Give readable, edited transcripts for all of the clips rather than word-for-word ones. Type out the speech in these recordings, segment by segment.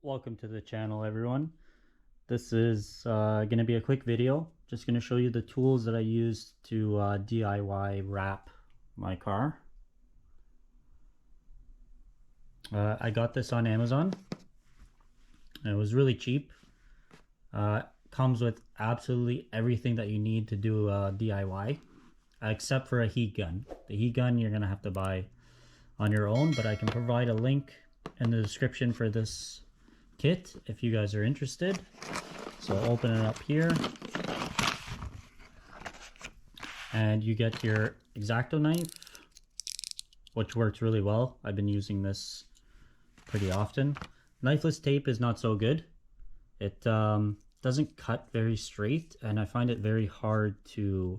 Welcome to the channel, everyone. This is going to be a quick video. Just going to show you the tools that I use to DIY wrap my car. I got this on Amazon. It was really cheap. Comes with absolutely everything that you need to do DIY, except for a heat gun. The heat gun you're going to have to buy on your own, but I can provide a link in the description for this kit if you guys are interested. So open it up here and you get your X-Acto knife, which works really well. I've been using this pretty often. Knifeless tape is not so good. It doesn't cut very straight and I find it very hard to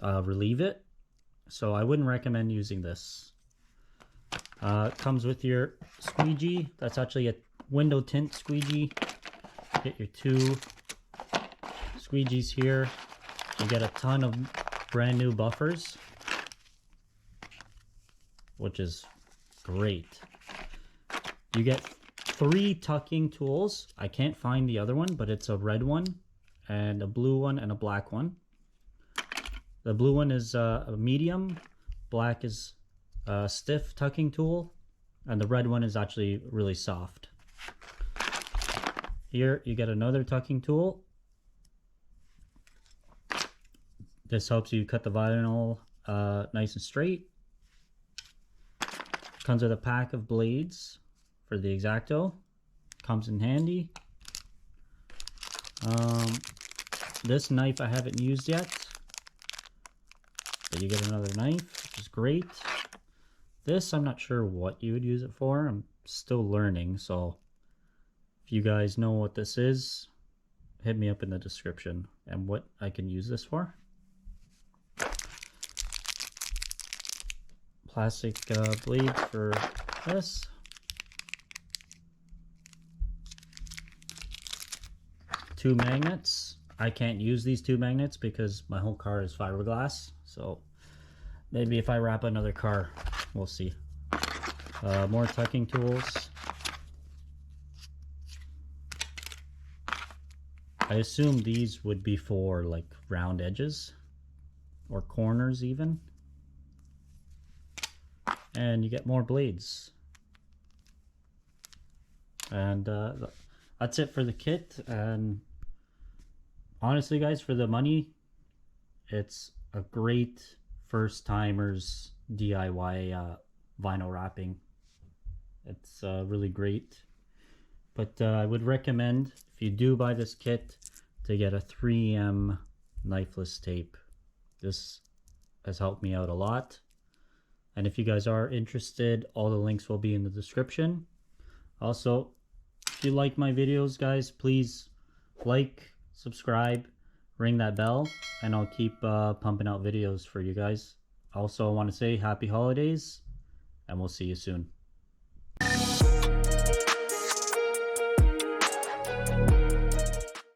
relieve it, so I wouldn't recommend using this. It comes with your squeegee. That's actually a window tint squeegee. Get your two squeegees here. You get a ton of brand new buffers, which is great. You get 3 tucking tools. I can't find the other one, but it's a red one and a blue one and a black one. The blue one is a medium, black is a stiff tucking tool, and the red one is actually really soft. Here you get another tucking tool. This helps you cut the vinyl nice and straight. Comes with a pack of blades for the X-Acto. Comes in handy. This knife I haven't used yet, but you get another knife, which is great. This I'm not sure what you would use it for. I'm still learning, so if you guys know what this is, hit me up in the description and what I can use this for. Plastic blade for this. Two magnets. I can't use these 2 magnets because my whole car is fiberglass, so maybe if I wrap another car, we'll see. More tucking tools. I assume these would be for like round edges or corners even. And you get more blades. And that's it for the kit. And honestly guys, for the money, it's a great first timers DIY vinyl wrapping. It's really great. But I would recommend, if you do buy this kit, to get a 3M knifeless tape. This has helped me out a lot. And if you guys are interested, all the links will be in the description. Also, if you like my videos, guys, please like, subscribe, ring that bell, and I'll keep pumping out videos for you guys. Also, I want to say happy holidays, and we'll see you soon.